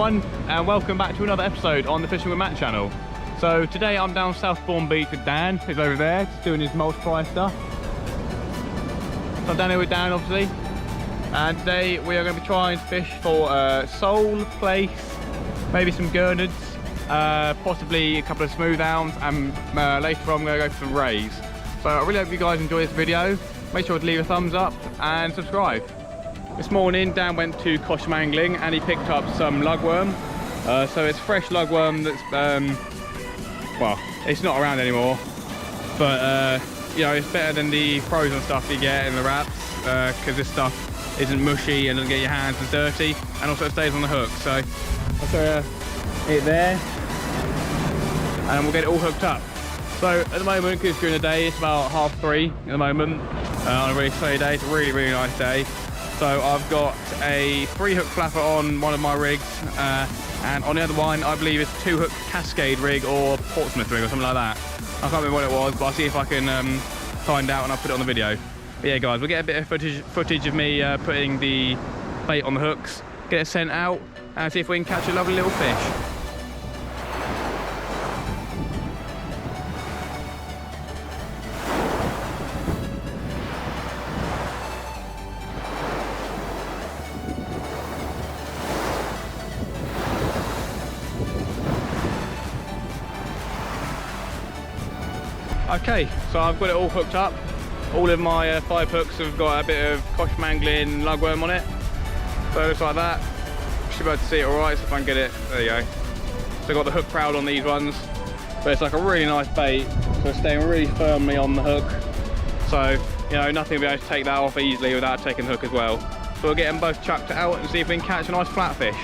everyone, and welcome back to another episode on the Fishing with Matt channel. So today I'm down Southbourne Beach with Dan, who's over there, just doing his multi-fry stuff. So I'm down here with Dan, obviously, and today we are going to be trying to fish for sole, plaice, maybe some gurnards, possibly a couple of smooth hounds, and later on I'm going to go for some rays. So I really hope you guys enjoy this video. Make sure to leave a thumbs up and subscribe. This morning Dan went to Cosham Angling and he picked up some lugworm. So it's fresh lugworm that's, well, it's not around anymore, but you know, it's better than the frozen stuff you get in the wraps, because this stuff isn't mushy and doesn't get your hands as dirty, and also it stays on the hook. So I'll show you it there, and we'll get it all hooked up. So at the moment, because during the day it's about 3:30 at the moment, on a really sunny day. It's a really nice day. So I've got a 3-hook flapper on one of my rigs, and on the other one I believe it's a 2-hook Cascade rig or Portsmouth rig or something like that. I can't remember what it was, but I'll see if I can find out and I'll put it on the video. But yeah guys, we'll get a bit of footage of me putting the bait on the hooks, get it sent out, and see if we can catch a lovely little fish. Okay, so I've got it all hooked up. All of my 5 hooks have got a bit of Cosham Angling lugworm on it. So it looks like that. Should be able to see it alright, so if I can get it, there you go. So I've got the hook proud on these ones, but it's like a really nice bait, so it's staying really firmly on the hook. So, you know, nothing will be able to take that off easily without taking the hook as well. So we'll get them both chucked out and see if we can catch a nice flatfish.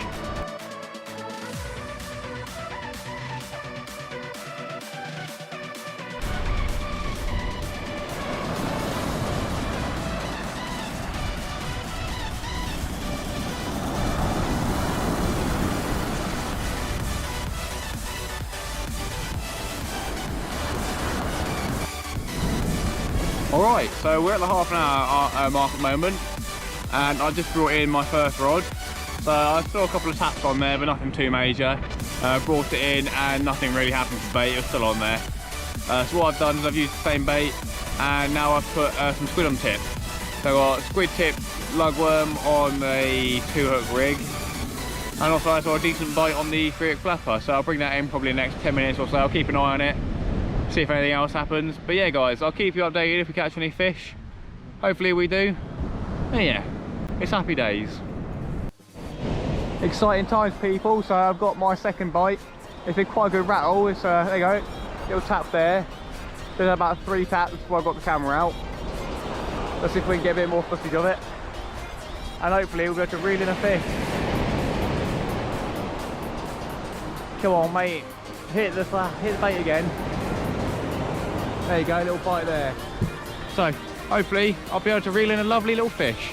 Alright, so we're at the half an hour mark at the moment, and I just brought in my first rod. So I saw a couple of taps on there, but nothing too major. Brought it in and nothing really happened to the bait, it was still on there. So what I've done is I've used the same bait, and now I've put some squid on tip. So I've got squid tip lugworm on a 2-hook rig, and also I saw a decent bite on the 3-hook flapper. So I'll bring that in probably the next 10 minutes or so. I'll keep an eye on it, see if anything else happens. But yeah guys, I'll keep you updated if we catch any fish. Hopefully we do. And yeah, it's happy days. Exciting times people. So I've got my second bite. It's been quite a good rattle. It's there you go, little tap there. There's about 3 taps before I got the camera out. Let's see if we can get a bit more footage of it, and hopefully we'll be able to reel in a fish. Come on mate, hit the bait again. There you go, a little bite there. So hopefully I'll be able to reel in a lovely little fish.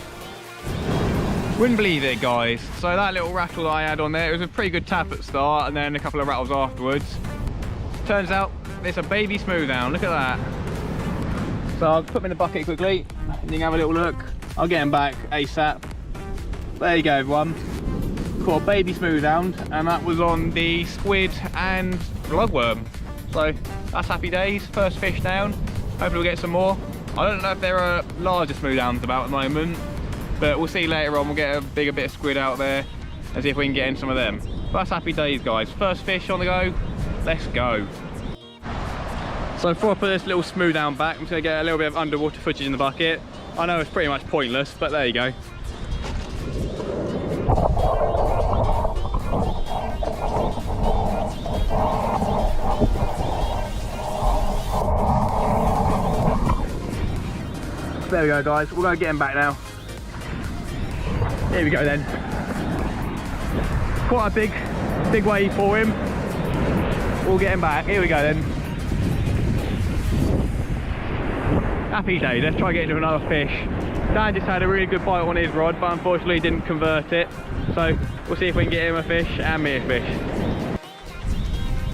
Wouldn't believe it guys. So that little rattle that I had on there, it was a pretty good tap at the start and then a couple of rattles afterwards. Turns out it's a baby smooth hound, look at that. So I'll put them in the bucket quickly and you can have a little look. I'll get them back ASAP. There you go everyone. Caught a baby smooth hound, and that was on the squid and lugworm. So that's happy days, first fish down. Hopefully we'll get some more. I don't know if there are larger smooth hounds about at the moment, but we'll see later on. We'll get a bigger bit of squid out there and see if we can get in some of them. But that's happy days guys, first fish on the go, let's go. So before I put this little smooth hound back, I'm just going to get a little bit of underwater footage in the bucket. I know it's pretty much pointless, but there you go. There we go guys, we're going to get him back now. Here we go then. Quite a big wave for him. We'll get him back, here we go then. Happy day, let's try getting to another fish. Dan just had a really good bite on his rod, but unfortunately didn't convert it. So we'll see if we can get him a fish and me a fish.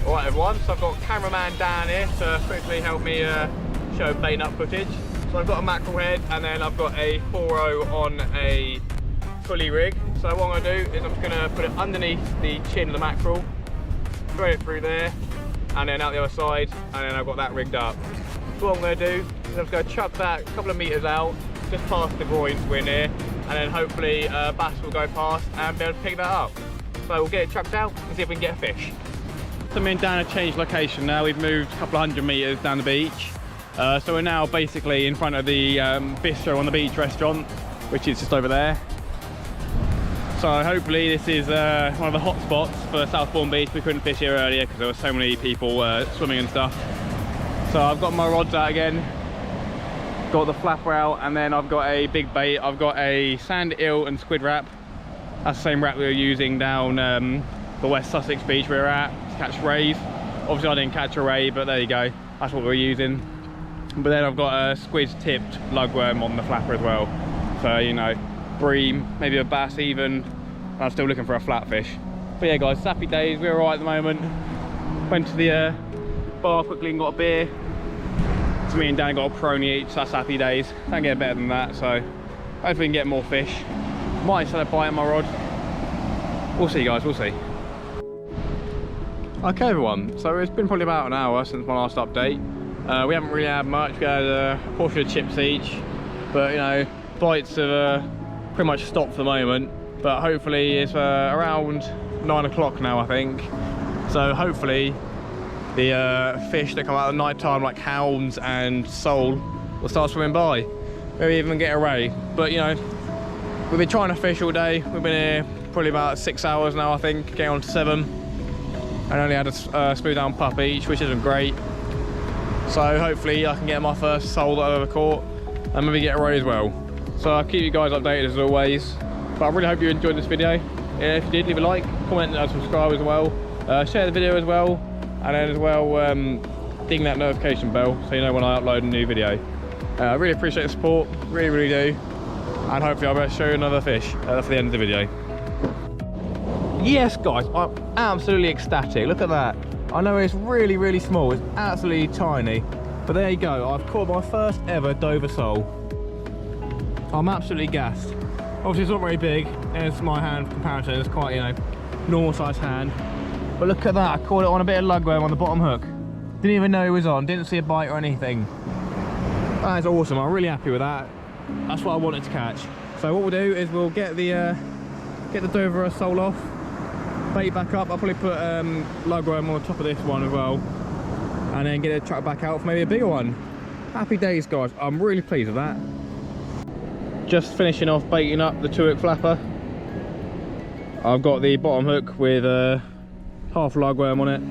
Alright everyone, so I've got cameraman Dan here to quickly help me show bait up footage. So I've got a mackerel head and then I've got a 4.0 on a pulley rig. So what I'm going to do is I'm just going to put it underneath the chin of the mackerel, thread it through there, and then out the other side, and then I've got that rigged up. So what I'm going to do is I'm just going to chuck that a couple of metres out, just past the groins we're near, and then hopefully bass will go past and be able to pick that up. So we'll get it chucked out and see if we can get a fish. So me and Dan have changed location now. We've moved a couple of 100 metres down the beach. So we're now basically in front of the bistro on the beach restaurant, which is just over there. So hopefully this is one of the hot spots for Southbourne Beach. We couldn't fish here earlier because there were so many people swimming and stuff. So I've got my rods out again, got the flapper out, and then I've got a big bait. I've got a sand eel and squid wrap. That's the same wrap we were using down the West Sussex beach we were at to catch rays. Obviously I didn't catch a ray, but there you go. That's what we were using. But then I've got a squid tipped lugworm on the flapper as well. So, you know, bream, maybe a bass even. I'm still looking for a flatfish. But yeah guys, happy days. We're alright at the moment. Went to the bar quickly and got a beer. So me and Dan got a Peroni each, so that's happy days. Can't get better than that, so hopefully we can get more fish. Might set a bite on my rod. We'll see guys, we'll see. Okay everyone, so it's been probably about an hour since my last update. We haven't really had much. We had a portion of chips each, but you know, bites have pretty much stopped for the moment. But hopefully it's around 9 o'clock now, I think. So hopefully the fish that come out at night time, like hounds and sole, will start swimming by. Maybe even get a ray. But you know, we've been trying to fish all day. We've been here probably about 6 hours now, I think, getting on to 7. And only had a smooth down pup each, which isn't great. So hopefully I can get my first sole that I've ever caught, and maybe get a ray as well. So I'll keep you guys updated as always. But I really hope you enjoyed this video. If you did, leave a like, comment and subscribe as well. Share the video as well, and then as well ding that notification bell so you know when I upload a new video. I really appreciate the support, really do. And hopefully I'll be able to show you another fish for the end of the video. Yes guys, I'm absolutely ecstatic. Look at that. I know it's really small, it's absolutely tiny, but there you go. I've caught my first ever Dover sole. I'm absolutely gassed. Obviously it's not very big, and it's my hand comparison. It's quite, you know, normal size hand. But look at that, I caught it on a bit of lugworm on the bottom hook. Didn't even know it was on, didn't see a bite or anything. That is awesome, I'm really happy with that. That's what I wanted to catch. So what we'll do is we'll get the Dover sole off, bait back up. I'll probably put lugworm on the top of this one as well, and then get it chucked back out for maybe a bigger one. Happy days guys, I'm really pleased with that. Just finishing off baiting up the 2-hook flapper. I've got the bottom hook with half lugworm on it,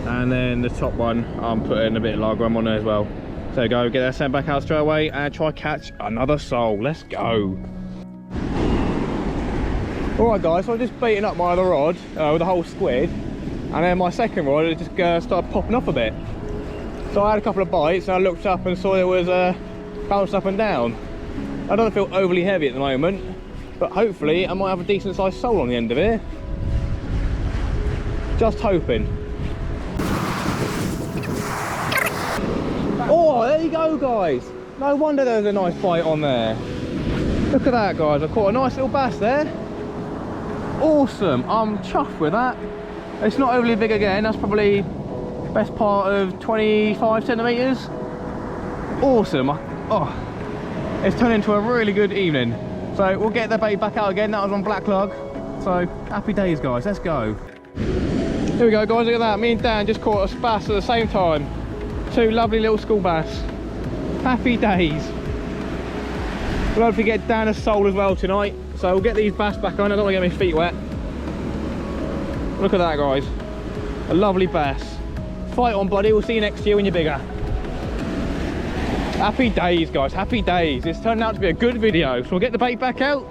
and then the top one I'm putting a bit of lugworm on there as well. So go get that sent back out straight away and try catch another sole. Let's go. Alright guys, so I'm just baiting up my other rod with a whole squid, and then my second rod it just started popping off a bit. So I had a couple of bites and I looked up and saw it was bounced up and down. I don't feel overly heavy at the moment, but hopefully I might have a decent sized sole on the end of it. Just hoping. Oh, there you go guys. No wonder there was a nice bite on there. Look at that guys, I caught a nice little bass there. Awesome, I'm chuffed with that. It's not overly big again, that's probably best part of 25 centimetres. Awesome. Oh, it's turned into a really good evening. So we'll get the bait back out again. That was on black lug. So happy days guys, let's go. Here we go guys, look at that. Me and Dan just caught a bass at the same time. 2 lovely little school bass. Happy days. We'll hopefully get Dan a sole as well tonight. So we'll get these bass back on. I don't want to get my feet wet. Look at that guys. A lovely bass. Fight on buddy, we'll see you next year when you're bigger. Happy days guys, happy days. It's turned out to be a good video. So we'll get the bait back out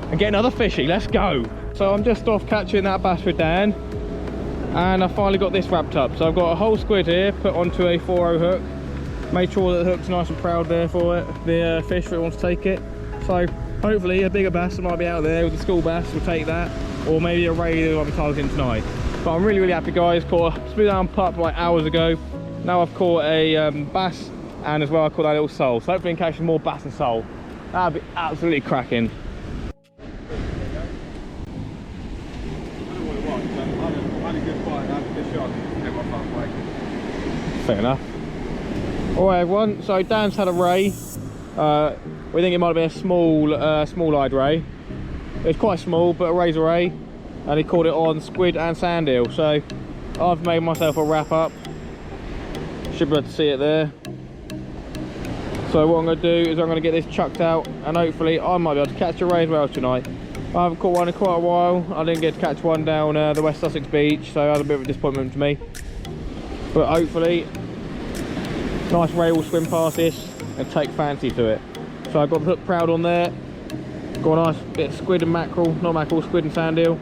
and get another fishy. Let's go. So I'm just off catching that bass with Dan, and I finally got this wrapped up. So I've got a whole squid here put onto a 4-0 hook. Made sure that the hook's nice and proud there for it, the fish that wants to take it. So hopefully a bigger bass that might be out there with the school bass will take that, or maybe a ray that I'll be targeting tonight. But I'm really happy guys. Caught a smooth down pup like hours ago. Now I've caught a bass, and as well I caught that little sole. So hopefully I can catch some more bass and sole. That'd be absolutely cracking. fair enough. Alright everyone, so Dan's had a ray. We think it might have been a small-eyed ray. It's quite small, but a ray's a ray. And he caught it on squid and sand eel. So I've made myself a wrap up. Should be able to see it there. So what I'm going to do is I'm going to get this chucked out, and hopefully I might be able to catch a ray as well tonight. I haven't caught one in quite a while. I didn't get to catch one down the West Sussex beach, so that was a bit of a disappointment to me. But hopefully, nice ray will swim past this and take fancy to it. So I've got the hook proud on there. Got a nice bit of squid and mackerel, not mackerel, squid and sand eel.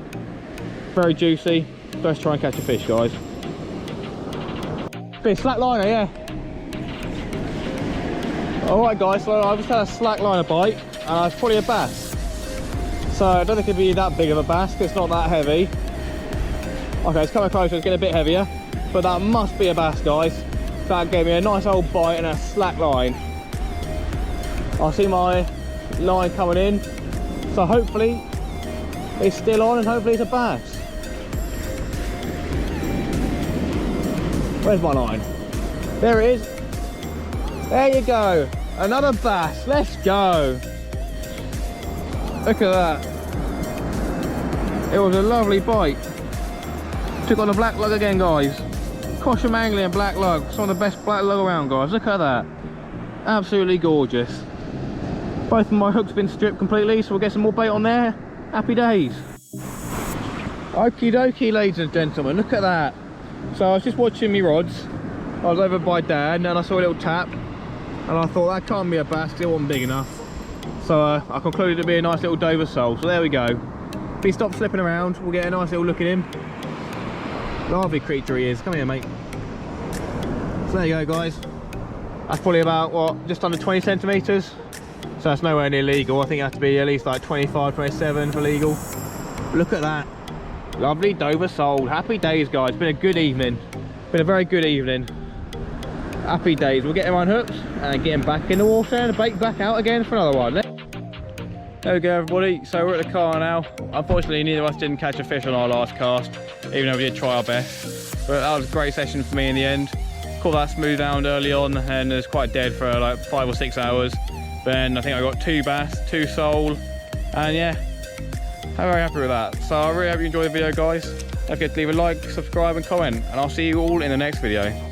Very juicy. Let's try and catch a fish, guys. Bit of slack liner, yeah. Alright guys, so I've just had a slack liner bite, and it's probably a bass. So I don't think it'd be that big of a bass, because it's not that heavy. Okay, it's coming closer, it's getting a bit heavier. But that must be a bass, guys. That gave me a nice old bite and a slack line. I see my line coming in. So hopefully it's still on, and hopefully it's a bass. Where's my line? There it is. There you go. Another bass. Let's go. Look at that. It was a lovely bite. Took on a black lug again, guys. Cosham angling and black lug. Some of the best black lug around, guys. Look at that. Absolutely gorgeous. Both of my hooks have been stripped completely, so we'll get some more bait on there. Happy days. Okie dokie, ladies and gentlemen. Look at that. So I was just watching me rods. I was over by Dad, and I saw a little tap. And I thought that can't be a bass, it wasn't big enough. So I concluded to be a nice little Dover sole. So there we go. If he stops flipping around, we'll get a nice little look at him. Lovely creature he is. Come here, mate. So there you go, guys. That's probably about, what, just under 20 centimetres. So that's nowhere near legal. I think it has to be at least like 25, 27 for legal. Look at that. Lovely Dover sole. Happy days, guys. Been a good evening. Been a very good evening. Happy days. We'll get him unhooked and get him back in the water and bait back out again for another one. There we go, everybody. So we're at the car now. Unfortunately, neither of us didn't catch a fish on our last cast, even though we did try our best. But that was a great session for me in the end. Caught that smooth hound early on, and it was quite dead for like 5 or 6 hours. Then I think I got 2 bass, 2 sole, and yeah, I'm very happy with that. So I really hope you enjoyed the video, guys. Don't forget to leave a like, subscribe and comment, and I'll see you all in the next video.